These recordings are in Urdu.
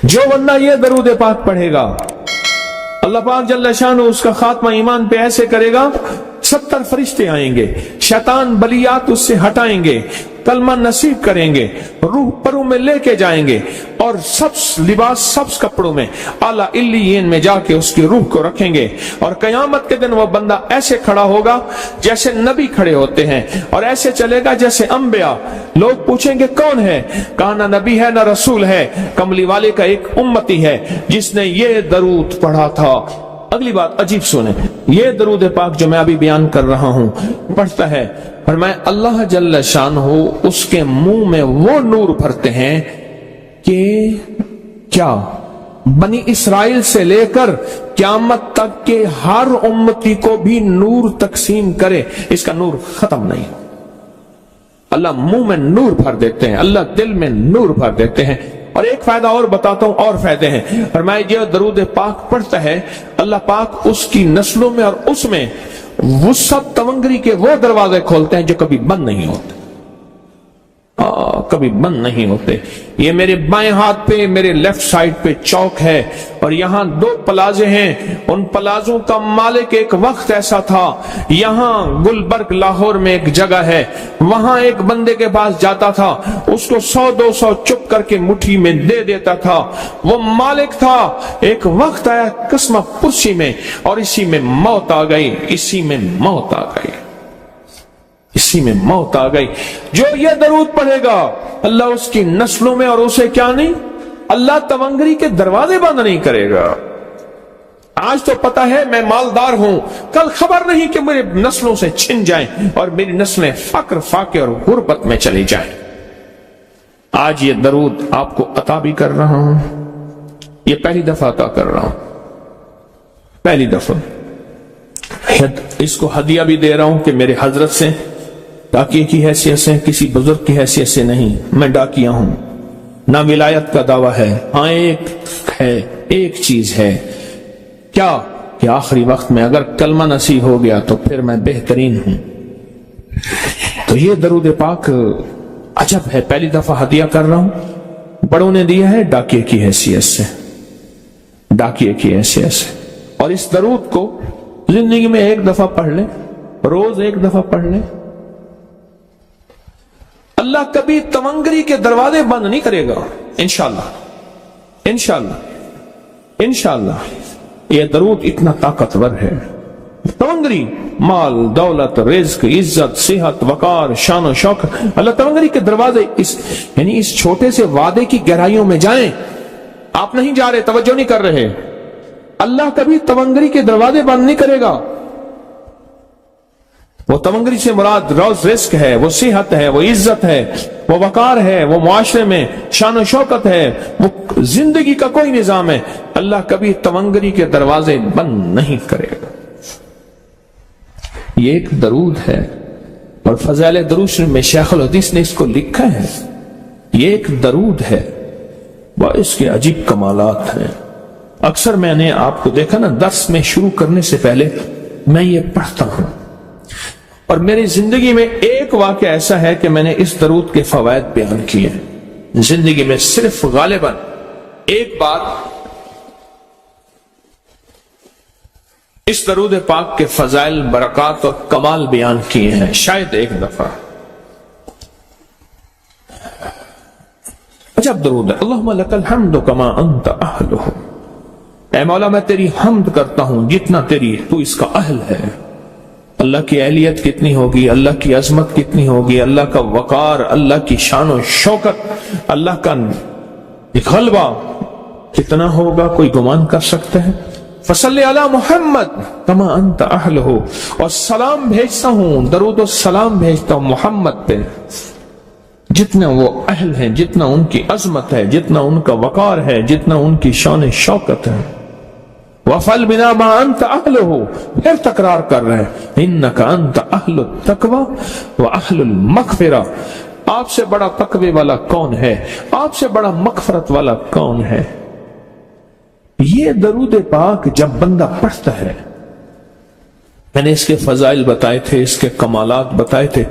جو بندہ یہ درود پاک پڑھے گا اللہ پاک جل شانہ اس کا خاتمہ ایمان پہ ایسے کرے گا 70 فرشتے آئیں گے، شیطان بلیات اس سے ہٹائیں گے، کلمہ نصیب کریں گے، روح پروں میں لے کے جائیں گے اور سبز لباس سبز کپڑوں میں اعلیٰ علیین میں جا کے اس کی روح کو رکھیں گے، اور قیامت کے دن وہ بندہ ایسے کھڑا ہوگا جیسے نبی کھڑے ہوتے ہیں، اور ایسے چلے گا جیسے انبیاء۔ لوگ پوچھیں گے کون ہے؟ کہا نہ نبی ہے نہ رسول ہے، کملی والے کا ایک امتی ہے جس نے یہ درود پڑھا تھا۔ اگلی بات عجیب سنیں، یہ درود پاک جو میں ابھی بیان کر رہا ہوں پڑھتا ہے، فرمایا اللہ جل شانہ اس کے منہ میں وہ نور بھرتے ہیں کہ کیا بنی اسرائیل سے لے کر قیامت تک کے ہر امتی کو بھی نور تقسیم کرے، اس کا نور ختم نہیں۔ اللہ منہ میں نور بھر دیتے ہیں، اللہ دل میں نور بھر دیتے ہیں۔ اور ایک فائدہ اور بتاتا ہوں، اور فائدے ہیں۔ فرمایا جو درود پاک پڑھتا ہے اللہ پاک اس کی نسلوں میں اور اس میں وسعت تونگری کے وہ دروازے کھولتے ہیں جو کبھی بند نہیں ہوتے، کبھی بند نہیں ہوتے۔ یہ میرے بائیں ہاتھ پہ میرے لیفٹ سائڈ پہ چوک ہے، اور یہاں 2 پلازے ہیں، ان پلازوں کا مالک ایک وقت ایسا تھا، یہاں گلبرگ لاہور میں ایک جگہ ہے، وہاں ایک بندے کے پاس جاتا تھا، اس کو 100-200 چپ کر کے مٹھی میں دے دیتا تھا، وہ مالک تھا۔ ایک وقت آیا قسمہ پرسی میں، اور اسی میں موت آ گئی، اسی میں موت آ گئی، اسی میں موت آ گئی۔ جو یہ درود پڑھے گا اللہ اس کی نسلوں میں اور اسے کیا نہیں، اللہ تونگری کے دروازے بند نہیں کرے گا۔ آج تو پتا ہے میں مالدار ہوں، کل خبر نہیں کہ میرے نسلوں سے چھن جائیں اور میری نسلیں فقر فاقے اور غربت میں چلی جائیں۔ آج یہ درود آپ کو عطا بھی کر رہا ہوں، یہ پہلی دفعہ عطا کر رہا ہوں، پہلی دفعہ۔ اس کو ہدیہ بھی دے رہا ہوں کہ میرے حضرت سے، ڈاکیے کی حیثیت سے، کسی بزرگ کی حیثیت سے نہیں، میں ڈاکیا ہوں، نہ ولایت کا دعویٰ ہے۔ ہاں ایک چیز ہے، کیا کہ آخری وقت میں اگر کلمہ نصیب ہو گیا تو پھر میں بہترین ہوں۔ تو یہ درود پاک عجب ہے، پہلی دفعہ ہدیہ کر رہا ہوں، بڑوں نے دیا ہے ڈاکیے کی حیثیت سے، ڈاکیے کی حیثیت سے۔ اور اس درود کو زندگی میں ایک دفعہ پڑھ لیں، روز ایک دفعہ پڑھ لیں، اللہ کبھی تونگری کے دروازے بند نہیں کرے گا، انشاءاللہ انشاءاللہ انشاءاللہ۔ یہ درود اتنا طاقتور ہے، تونگری، مال، دولت، رزق، عزت، صحت، وقار، شان و شوکت، اللہ تونگری کے دروازے یعنی اس چھوٹے سے وعدے کی گہرائیوں میں جائیں۔ آپ نہیں جا رہے، توجہ نہیں کر رہے، اللہ کبھی تونگری کے دروازے بند نہیں کرے گا۔ وہ تونگری سے مراد روز رزق ہے، وہ صحت ہے، وہ عزت ہے، وہ وقار ہے، وہ معاشرے میں شان و شوکت ہے، وہ زندگی کا کوئی نظام ہے، اللہ کبھی تونگری کے دروازے بند نہیں کرے گا۔ یہ ایک درود ہے، اور فضائل درود شریف میں شیخ الحدیث نے اس کو لکھا ہے، یہ ایک درود ہے، وہ اس کے عجیب کمالات ہیں۔ اکثر میں نے آپ کو دیکھا نا، درس میں شروع کرنے سے پہلے میں یہ پڑھتا ہوں، اور میری زندگی میں ایک واقعہ ایسا ہے کہ میں نے اس درود کے فوائد بیان کیے زندگی میں، صرف غالباً ایک بار اس درود پاک کے فضائل، برکات اور کمال بیان کیے ہیں، شاید ایک دفعہ۔ عجب درود ہے، اللہم لک الحمد کما انت اہلہ، اے مولا میں تیری حمد کرتا ہوں جتنا تو اس کا اہل ہے۔ اللہ کی اہلیت کتنی ہوگی، اللہ کی عظمت کتنی ہوگی، اللہ کا وقار، اللہ کی شان و شوکت، اللہ کا غلبہ کتنا ہوگا، کوئی گمان کر سکتا ہے؟ فصلی علی محمد کما انت اہلہ، اور سلام بھیجتا ہوں، درود و سلام بھیجتا ہوں محمد پہ، جتنا وہ اہل ہیں، جتنا ان کی عظمت ہے، جتنا ان کا وقار ہے، جتنا ان کی شان شوکت ہے۔ وَفَلْ بِنَا مَا أَنْتَ أَهْلُهُ، پھر تکرار کر رہے ہیں، إِنَّكَ أَنْتَ أَهْلُ التَّقْوَى وَأَهْلُ الْمَغْفِرَةِ، آپ سے بڑا تقوی والا کون ہے، آپ سے بڑا مغفرت والا کون ہے؟ یہ درود پاک جب بندہ پڑھتا ہے، میں نے اس کے فضائل بتائے تھے، اس کے کمالات بتائے تھے،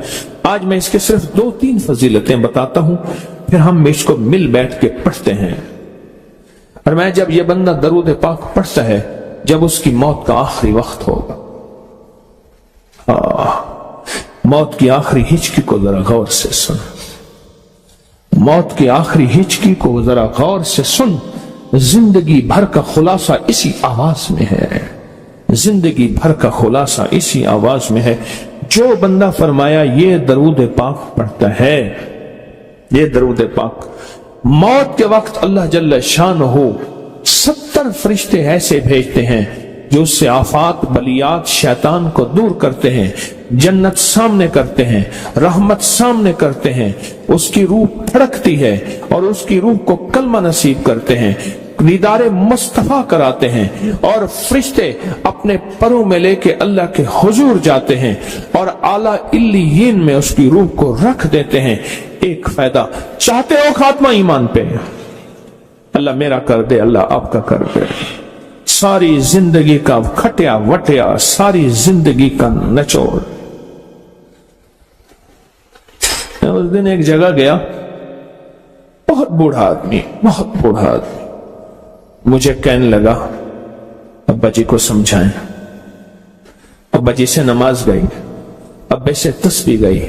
آج میں اس کے صرف 2-3 فضیلتیں بتاتا ہوں، پھر ہم اس کو مل بیٹھ کے پڑھتے ہیں۔ اور میں جب یہ بندہ درود پاک پڑھتا ہے جب اس کی موت کا آخری وقت ہوگا، موت کی آخری ہچکی کو ذرا غور سے سن، موت کی آخری ہچکی کو ذرا غور سے سن، زندگی بھر کا خلاصہ اسی آواز میں ہے، زندگی بھر کا خلاصہ اسی آواز میں ہے۔ جو بندہ فرمایا یہ درود پاک پڑھتا ہے، یہ درود پاک، موت کے وقت اللہ جل شانہ 70 فرشتے ایسے بھیجتے ہیں جو اس سے آفات بلیات شیطان کو دور کرتے ہیں، جنت سامنے کرتے ہیں، رحمت سامنے کرتے ہیں، اس کی روح پھڑکتی ہے اور اس کی روح کو کلمہ نصیب کرتے ہیں، دیدار مصطفیٰ کراتے ہیں، اور فرشتے اپنے پروں میں لے کے اللہ کے حضور جاتے ہیں اور اعلیٰ علیین میں اس کی روح کو رکھ دیتے ہیں۔ ایک فائدہ چاہتے ہو خاتمہ ایمان پہ، اللہ میرا کر دے، اللہ آپ کا کر دے، ساری زندگی کا کھٹیا وٹیا، ساری زندگی کا نچوڑ۔ میں اس دن ایک جگہ گیا، بہت بوڑھا آدمی، بہت بوڑھا آدمی، مجھے کہنے لگا ابا جی کو سمجھائیں۔ ابا جی سے نماز گئی، ابے سے تسبیح گئی،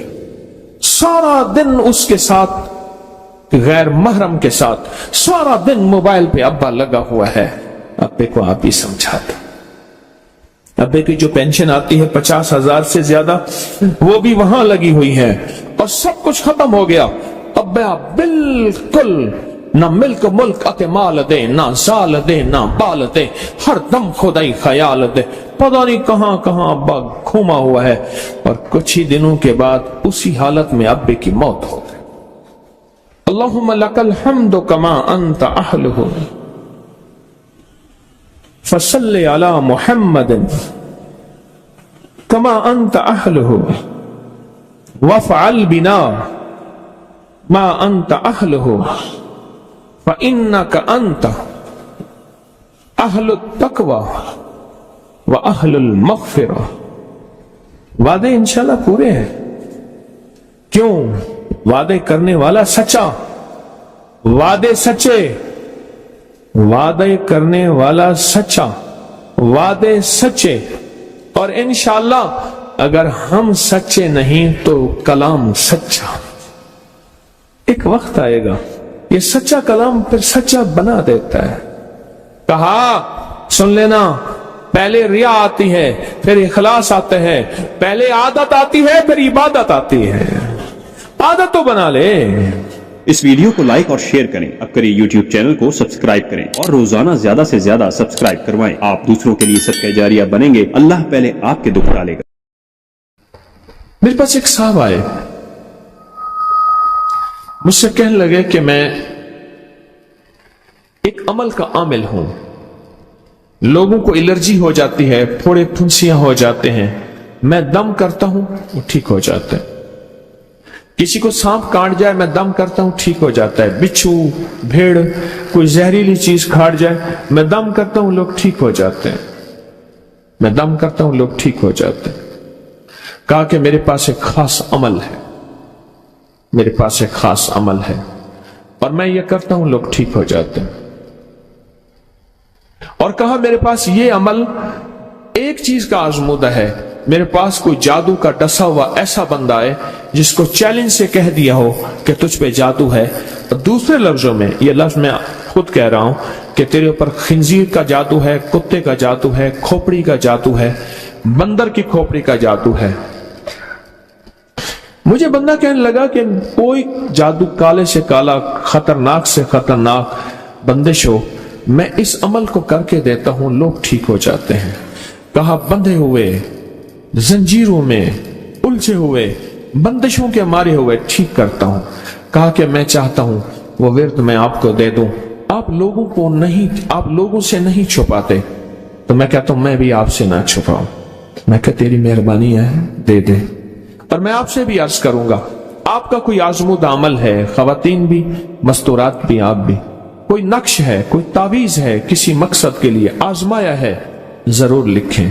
سارا دن اس کے ساتھ غیر محرم کے ساتھ سارا دن موبائل پہ ابا لگا ہوا ہے۔ ابے کو آپ ہی سمجھاتا، ابے کی جو پینشن آتی ہے 50,000 سے زیادہ وہ بھی وہاں لگی ہوئی ہے اور سب کچھ ختم ہو گیا۔ ابا بالکل نہ ملک ملک اتے مال دے، نہ زال دے، نہ بال دے، ہر دم خدائی خیال دے، پتہ نہیں کہاں کہاں ابا گھوما ہوا ہے۔ اور کچھ ہی دنوں کے بعد اسی حالت میں ابے کی موت ہو گئی۔ اللہم لک الحمد کما انت اہلہ فصل علی محمد کما انت اہلہ وافعل بنا ما انت اہلہ فإنك أنت أهل التقوى وأهل المغفرة۔ وعدے انشاءاللہ پورے ہیں، کیوں؟ وعدے کرنے والا سچا، وعدے سچے، وعدے کرنے والا سچا، وعدے سچے، اور انشاءاللہ اگر ہم سچے نہیں تو کلام سچا۔ ایک وقت آئے گا یہ سچا کلام پھر سچا بنا دیتا ہے۔ کہا سن لینا، پہلے ریا آتی ہے پھر اخلاص آتا ہے، پہلے عادت آتی ہے پھر عبادت آتی ہے۔ عادت تو بنا لے۔ اس ویڈیو کو لائک اور شیئر کریں، اب کریں یوٹیوب چینل کو سبسکرائب کریں اور روزانہ زیادہ سے زیادہ سبسکرائب کروائیں۔ آپ دوسروں کے لیے صدقہ جاریہ بنیں گے، اللہ پہلے آپ کے دکھ ڈالے گا۔ میرے پاس ایک صاحب آئے، مجھ سے کہنے لگے کہ میں ایک عمل کا عامل ہوں، لوگوں کو الرجی ہو جاتی ہے، پھوڑے پھنسیاں ہو جاتے ہیں، میں دم کرتا ہوں وہ ٹھیک ہو جاتا ہے، کسی کو سانپ کاٹ جائے میں دم کرتا ہوں ٹھیک ہو جاتا ہے، بچھو بھیڑ کوئی زہریلی چیز کھاٹ جائے میں دم کرتا ہوں لوگ ٹھیک ہو جاتے ہیں، میں دم کرتا ہوں لوگ ٹھیک ہو جاتے ہیں۔ کہا کہ میرے پاس ایک خاص عمل ہے، میرے پاس ایک خاص عمل ہے اور میں یہ کرتا ہوں لوگ ٹھیک ہو جاتے ہیں۔ اور کہا میرے پاس یہ عمل ایک چیز کا آزمودہ ہے، میرے پاس کوئی جادو کا ڈسا ہوا ایسا بندہ ہے جس کو چیلنج سے کہہ دیا ہو کہ تجھ پہ جادو ہے، دوسرے لفظوں میں یہ لفظ میں خود کہہ رہا ہوں کہ تیرے اوپر خنزیر کا جادو ہے، کتے کا جادو ہے، کھوپڑی کا جادو ہے، بندر کی کھوپڑی کا جادو ہے۔ مجھے بندہ کہنے لگا کہ کوئی جادو کالے سے کالا، خطرناک سے خطرناک بندش ہو، میں اس عمل کو کر کے دیتا ہوں لوگ ٹھیک ہو جاتے ہیں۔ کہا بندھے ہوئے، زنجیروں میں الجھے ہوئے، بندشوں کے مارے ہوئے ٹھیک کرتا ہوں۔ کہا کہ میں چاہتا ہوں وہ ورد میں آپ کو دے دوں، آپ لوگوں سے نہیں چھپاتے، تو میں کہتا ہوں میں بھی آپ سے نہ چھپاؤں، میں کہ تیری مہربانی ہے دے دے۔ اور میں آپ سے بھی عرض کروں گا، آپ کا کوئی آزمودہ عمل ہے، خواتین بھی مستورات بھی آپ بھی، کوئی نقش ہے، کوئی تعویذ ہے، کسی مقصد کے لیے آزمایا ہے، ضرور لکھیں،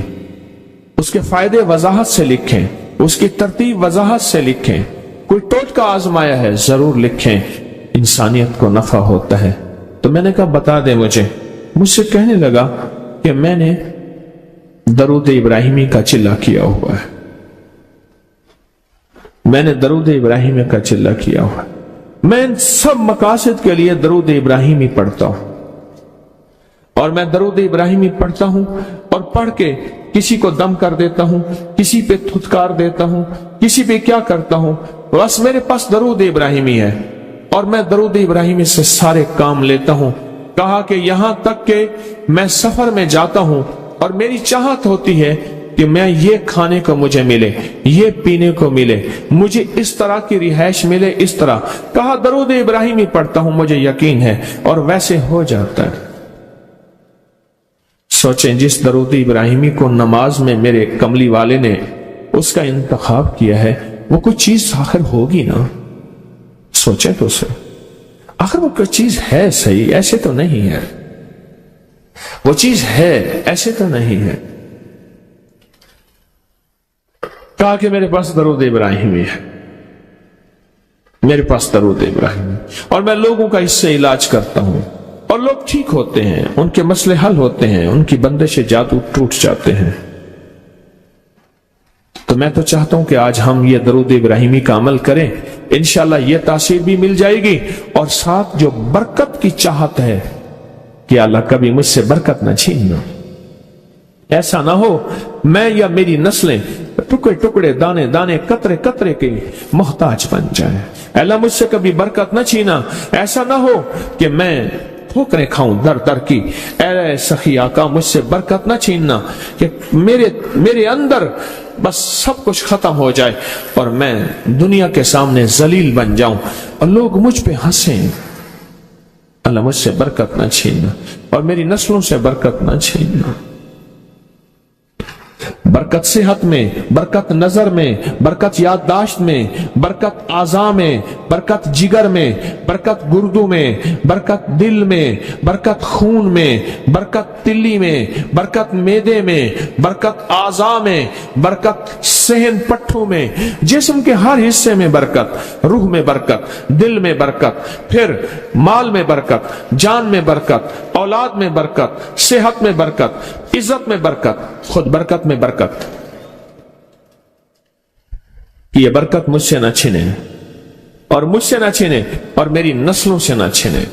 اس کے فائدے وضاحت سے لکھیں، اس کی ترتیب وضاحت سے لکھیں، کوئی ٹوٹکا آزمایا ہے ضرور لکھیں، انسانیت کو نفع ہوتا ہے، تو میں نے کہا بتا دے مجھ سے کہنے لگا کہ میں نے درود ابراہیمی کا چلہ کیا ہوا ہے، میں نے درود ابراہیمی کا چلہ کیا ہوا ہے، میں ان سب مقاصد کے لیے درود ابراہیمی پڑھتا ہوں، اور میں درود ابراہیمی پڑھتا ہوں اور پڑھ کے کسی کو دم کر دیتا ہوں، کسی پہ تھتکار دیتا ہوں، کسی پہ کیا کرتا ہوں، بس میرے پاس درود ابراہیمی ہے اور میں درود ابراہیمی سے سارے کام لیتا ہوں۔ کہا کہ یہاں تک کہ میں سفر میں جاتا ہوں اور میری چاہت ہوتی ہے کہ میں یہ کھانے کو مجھے ملے، یہ پینے کو ملے، مجھے اس طرح کی رہائش ملے، اس طرح کہا درود ابراہیمی پڑھتا ہوں، مجھے یقین ہے اور ویسے ہو جاتا ہے۔ سوچیں جس درود ابراہیمی کو نماز میں میرے کملی والے نے اس کا انتخاب کیا ہے، وہ کوئی چیز آخر ہوگی نا، سوچیں تو سے آخر وہ کوئی چیز ہے صحیح، ایسے تو نہیں ہے، وہ چیز ہے ایسے تو نہیں ہے۔ کہا کہ میرے پاس درود ابراہیمی ہے، میرے پاس درود ابراہیمی، اور میں لوگوں کا اس سے علاج کرتا ہوں اور لوگ ٹھیک ہوتے ہیں، ان کے مسئلے حل ہوتے ہیں، ان کی بندش جادو ٹوٹ جاتے ہیں۔ تو میں تو چاہتا ہوں کہ آج ہم یہ درود ابراہیمی کا عمل کریں، انشاءاللہ یہ تاثیر بھی مل جائے گی، اور ساتھ جو برکت کی چاہت ہے کہ اللہ کبھی مجھ سے برکت نہ چھیننا، ایسا نہ ہو میں یا میری نسلیں ٹکڑے ٹکڑے دانے دانے قطرے قطرے کے محتاج بن جائیں۔ اللہ مجھ سے کبھی برکت نہ چھینا، ایسا نہ ہو کہ میں ٹھوکریں کھاؤں در در کی، اے سخی آقا مجھ سے برکت نہ چھیننا کہ میرے اندر بس سب کچھ ختم ہو جائے اور میں دنیا کے سامنے ذلیل بن جاؤں اور لوگ مجھ پہ ہنسیں۔ اللہ مجھ سے برکت نہ چھیننا اور میری نسلوں سے برکت نہ چھیننا۔ برکت صحت میں، برکت نظر میں، برکت یادداشت میں، برکت اعضاء میں، برکت جگر میں، برکت گردوں میں، برکت دل میں، برکت خون میں، برکت تلی میں، برکت معدے میں، برکت اعضاء میں، برکت صحن پٹھوں میں، جسم کے ہر حصے میں برکت، روح میں برکت، دل میں برکت، پھر مال میں برکت، جان میں برکت، اولاد میں برکت، صحت میں برکت، عزت میں برکت، خود برکت میں برکت۔ یہ برکت مجھ سے نہ چھنے اور مجھ سے نہ چھنے اور میری نسلوں سے نہ چھنے،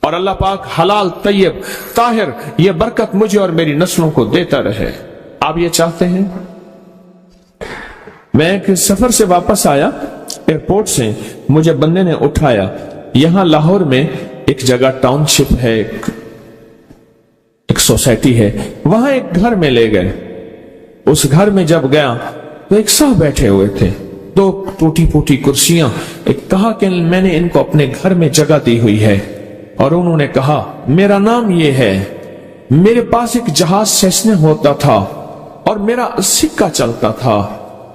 اور اللہ پاک حلال طیب طاہر یہ برکت مجھے اور میری نسلوں کو دیتا رہے۔ آپ یہ چاہتے ہیں؟ میں ایک سفر سے واپس آیا، ایئرپورٹ سے مجھے بندے نے اٹھایا، یہاں لاہور میں ایک جگہ ٹاؤن شپ ہے، ایک سوسائٹی ہے، وہاں ایک گھر میں لے گئے۔ اس گھر میں جب گیا تو ایک صاحب بیٹھے ہوئے تھے، دو ٹوٹی پوٹی کرسیاں، کہا کہ میں نے ان کو اپنے گھر میں جگہ دی ہوئی ہے، اور انہوں نے کہا میرا نام یہ ہے، میرے پاس ایک جہاز سیسنے ہوتا تھا اور میرا سکہ چلتا تھا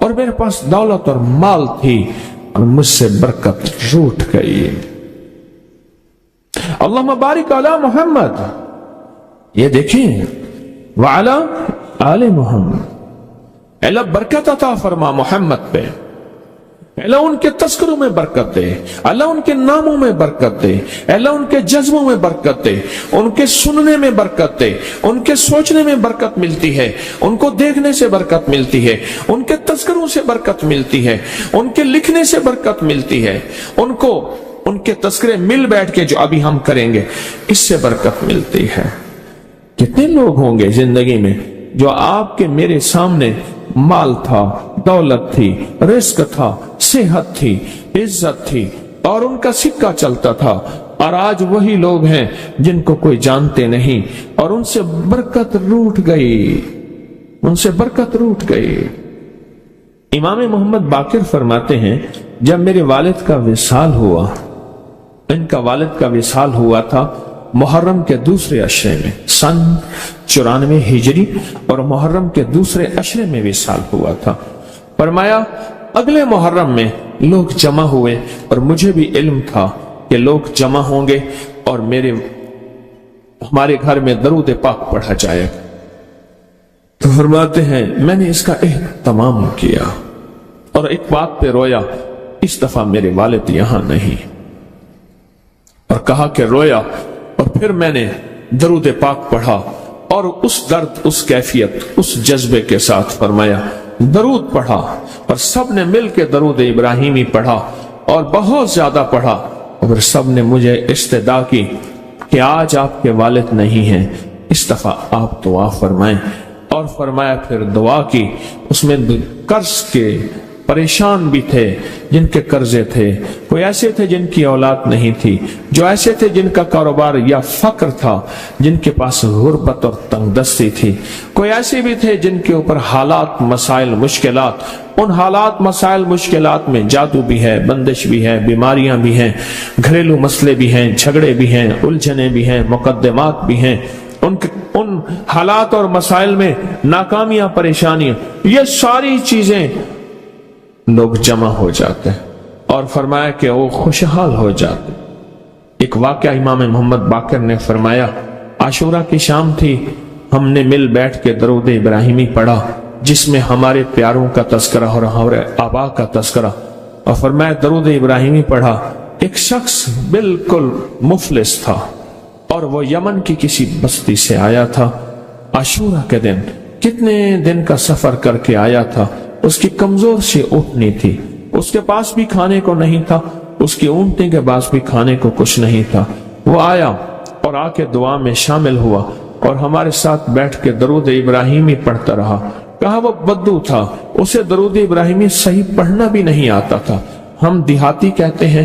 اور میرے پاس دولت اور مال تھی اور مجھ سے برکت روٹ گئی۔ اللہم بارک علی محمد، یہ دیکھیں وعلی آل محمد، اللہ برکت عطا فرما محمد پہ، اللہ ان کے تذکروں میں برکت دے، اللہ ان کے ناموں میں برکت دے، اللہ ان کے جذبوں میں برکت دے، ان کے سننے میں برکت دے، ان کے سوچنے میں برکت ملتی ہے، ان کو دیکھنے سے برکت ملتی ہے، ان کے تذکروں سے برکت ملتی ہے، ان کے لکھنے سے برکت ملتی ہے، ان کو ان کے تذکرے مل بیٹھ کے جو ابھی ہم کریں گے اس سے برکت ملتی ہے۔ کتنے لوگ ہوں گے زندگی میں جو آپ کے میرے سامنے مال تھا، دولت تھی، رزق تھا، صحت تھی، عزت تھی اور ان کا سکہ چلتا تھا، اور آج وہی لوگ ہیں جن کو کوئی جانتے نہیں اور ان سے برکت روٹ گئی، ان سے برکت روٹ گئی۔ امام محمد باقر فرماتے ہیں جب میرے والد کا وصال ہوا، ان کا والد کا وصال ہوا تھا محرم کے دوسرے عشرے میں، سن 94 ہجری، اور محرم کے دوسرے عشرے میں وصال ہوا تھا۔ فرمایا اگلے محرم میں لوگ جمع ہوئے اور مجھے بھی علم تھا کہ لوگ جمع ہوں گے اور ہمارے گھر میں درود پاک پڑھا جائے۔ تو فرماتے ہیں میں نے اس کا اہتمام کیا اور ایک بات پہ رویا، اس دفعہ میرے والد یہاں نہیں، اور کہا کہ رویا، اور پھر میں نے درود پاک پڑھا اور اس درد، اس کیفیت، اس جذبے کے ساتھ فرمایا درود پڑھا، اور سب نے مل کے درود ابراہیمی پڑھا اور بہت زیادہ پڑھا، اور پھر سب نے مجھے استدعا کی کہ آج آپ کے والد نہیں ہیں، اس دفعہ آپ دعا فرمائیں، اور فرمایا پھر دعا کی۔ اس میں قرض کے پریشان بھی تھے، جن کے قرضے تھے، کوئی ایسے تھے جن کی اولاد نہیں تھی، جو ایسے تھے جن کا کاروبار یا فقر تھا، جن کے پاس غربت اور تنگ دستی تھی، کوئی ایسے بھی تھے جن کے اوپر حالات، مسائل، مشکلات، ان حالات، مسائل، مشکلات میں جادو بھی ہے، بندش بھی ہے، بیماریاں بھی ہیں، گھریلو مسئلے بھی ہیں، جھگڑے بھی ہیں، الجھنیں بھی ہیں، مقدمات بھی ہیں، ان حالات اور مسائل میں ناکامیاں، پریشانیاں، یہ ساری چیزیں لوگ جمع ہو جاتے ہیں، اور فرمایا کہ وہ خوشحال ہو جاتے۔ ایک واقعہ امام محمد باقر نے فرمایا، عاشورہ کی شام تھی، ہم نے مل بیٹھ کے درود ابراہیمی پڑھا جس میں ہمارے پیاروں کا تذکرہ اور ہمارے آبا کا تذکرہ، اور فرمایا درود ابراہیمی پڑھا۔ ایک شخص بالکل مفلس تھا اور وہ یمن کی کسی بستی سے آیا تھا، عاشورہ کے دن کتنے دن کا سفر کر کے آیا تھا، اس کی کمزور سی اونٹنی تھی، اس کے پاس بھی کھانے کو نہیں تھا، اس کی اونٹنی کے پاس بھی کھانے کو کچھ نہیں تھا۔ وہ آیا اور آ کے دعا میں شامل ہوا اور ہمارے ساتھ بیٹھ کے درود ابراہیمی پڑھتا رہا۔ کہا وہ بدو تھا، اسے درود ابراہیمی صحیح پڑھنا بھی نہیں آتا تھا، ہم دیہاتی کہتے ہیں،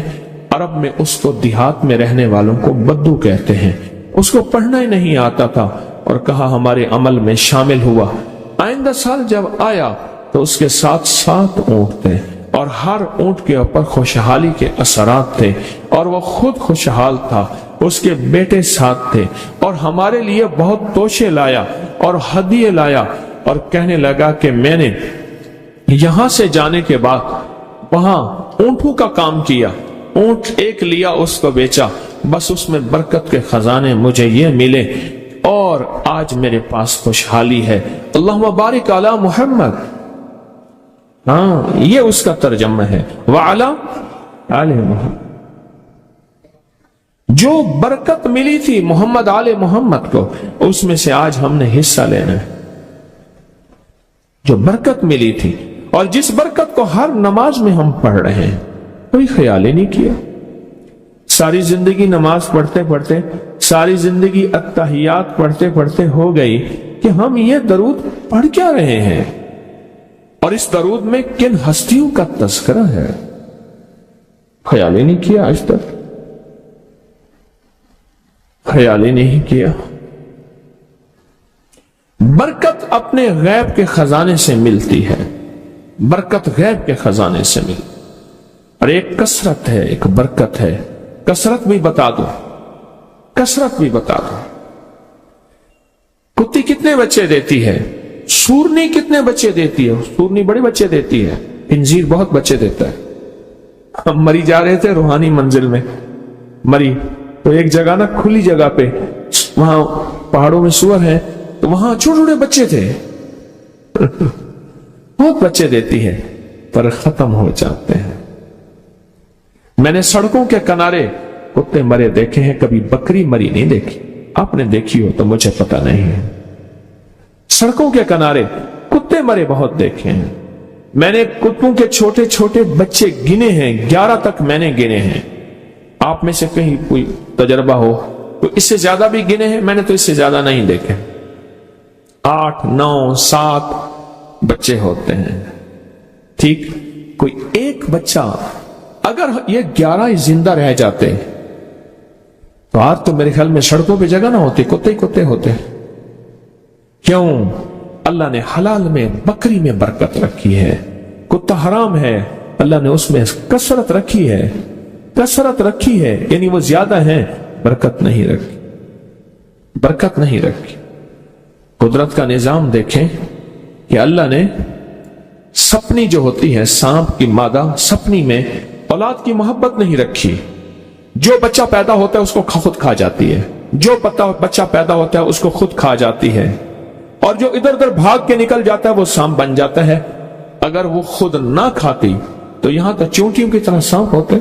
عرب میں اس کو دیہات میں رہنے والوں کو بدو کہتے ہیں، اس کو پڑھنا ہی نہیں آتا تھا، اور کہا ہمارے عمل میں شامل ہوا۔ آئندہ سال جب آیا تو اس کے ساتھ 7 اونٹ تھے، اور ہر اونٹ کے اوپر خوشحالی کے اثرات تھے، اور وہ خود خوشحال تھا، اس کے بیٹے ساتھ تھے، اور ہمارے لیے بہت توشے لایا اور ہدیے لایا، اور کہنے لگا کہ میں نے یہاں سے جانے کے بعد وہاں اونٹوں کا کام کیا، اونٹ ایک لیا، اس کو بیچا، بس اس میں برکت کے خزانے مجھے یہ ملے، اور آج میرے پاس خوشحالی ہے۔ اللہم بارک علی محمد، ہاں یہ اس کا ترجمہ ہے، وعلی آل محمد۔ جو برکت ملی تھی محمد آل محمد کو، اس میں سے آج ہم نے حصہ لینا ہے، جو برکت ملی تھی، اور جس برکت کو ہر نماز میں ہم پڑھ رہے ہیں، کوئی خیال ہی نہیں کیا۔ ساری زندگی نماز پڑھتے پڑھتے، ساری زندگی اتحیات پڑھتے پڑھتے ہو گئی کہ ہم یہ درود پڑھ کیا رہے ہیں، اور اس درود میں کن ہستیوں کا تذکرہ ہے، خیال ہی نہیں کیا، آج تک خیال ہی نہیں کیا۔ برکت اپنے غیب کے خزانے سے ملتی ہے، برکت غیب کے خزانے سے ملتی، اور ایک کثرت ہے، ایک برکت ہے۔ کثرت بھی بتا دو، کثرت بھی بتا دو۔ کتی کتنے بچے دیتی ہے؟ سورنی کتنے بچے دیتی ہے؟ سورنی بڑے بچے دیتی ہے، خنزیر بہت بچے دیتا ہے۔ ہم مری جا رہے تھے روحانی منزل میں، مری تو ایک جگہ نا کھلی جگہ پہ، وہاں پہاڑوں میں سور ہے، تو وہاں چھوٹے چھوٹے بچے تھے، بہت بچے دیتی ہے، پر ختم ہو جاتے ہیں۔ میں نے سڑکوں کے کنارے کتے مرے دیکھے ہیں، کبھی بکری مری نہیں دیکھی، آپ نے دیکھی ہو تو مجھے پتہ نہیں ہے۔ سڑکوں کے کنارے کتے مرے بہت دیکھے ہیں، میں نے کتوں کے چھوٹے چھوٹے بچے گنے ہیں، 11 تک میں نے گنے ہیں۔ آپ میں سے کہیں کوئی تجربہ ہو، کوئی اس سے زیادہ بھی گنے ہیں؟ میں نے تو اس سے زیادہ نہیں دیکھے، 8 9 7 بچے ہوتے ہیں، ٹھیک۔ کوئی ایک بچہ، اگر یہ 11 ہی زندہ رہ جاتے تو آج تو میرے خیال میں سڑکوں پہ جگہ نہ ہوتی، کتے ہی کتے ہوتے۔ کیوں؟ اللہ نے حلال میں، بکری میں برکت رکھی ہے، کتا حرام ہے، اللہ نے اس میں کثرت رکھی ہے، کثرت رکھی ہے، یعنی وہ زیادہ ہیں، برکت نہیں رکھی، برکت نہیں رکھی۔ قدرت کا نظام دیکھیں کہ اللہ نے سپنی جو ہوتی ہے، سانپ کی مادہ سپنی میں اولاد کی محبت نہیں رکھی، جو بچہ پیدا ہوتا ہے اس کو خود کھا جاتی ہے، جو بچہ پیدا ہوتا ہے اس کو خود کھا جاتی ہے، اور جو ادھر ادھر بھاگ کے نکل جاتا ہے وہ سانپ بن جاتا ہے۔ اگر وہ خود نہ کھاتی تو یہاں تو چونٹیوں کی طرح سانپ ہوتے۔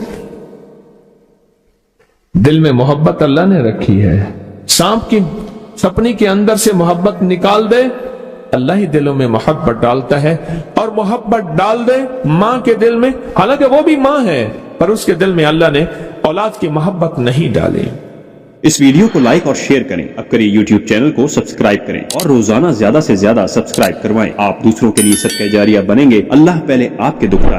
دل میں محبت اللہ نے رکھی ہے. سانپ کی سپنی کے اندر سے محبت نکال دے، اللہ ہی دلوں میں محبت ڈالتا ہے. اور محبت ڈال دے ماں کے دل میں، حالانکہ وہ بھی ماں ہے، پر اس کے دل میں اللہ نے اولاد کی محبت نہیں ڈالی. اس ویڈیو کو لائک اور شیئر کریں. اب کریے یوٹیوب چینل کو سبسکرائب کریں اور روزانہ زیادہ سے زیادہ سبسکرائب کروائیں. آپ دوسروں کے لیے صدقہ جاریہ بنیں گے. اللہ پہلے آپ کے دکھ ڈالے.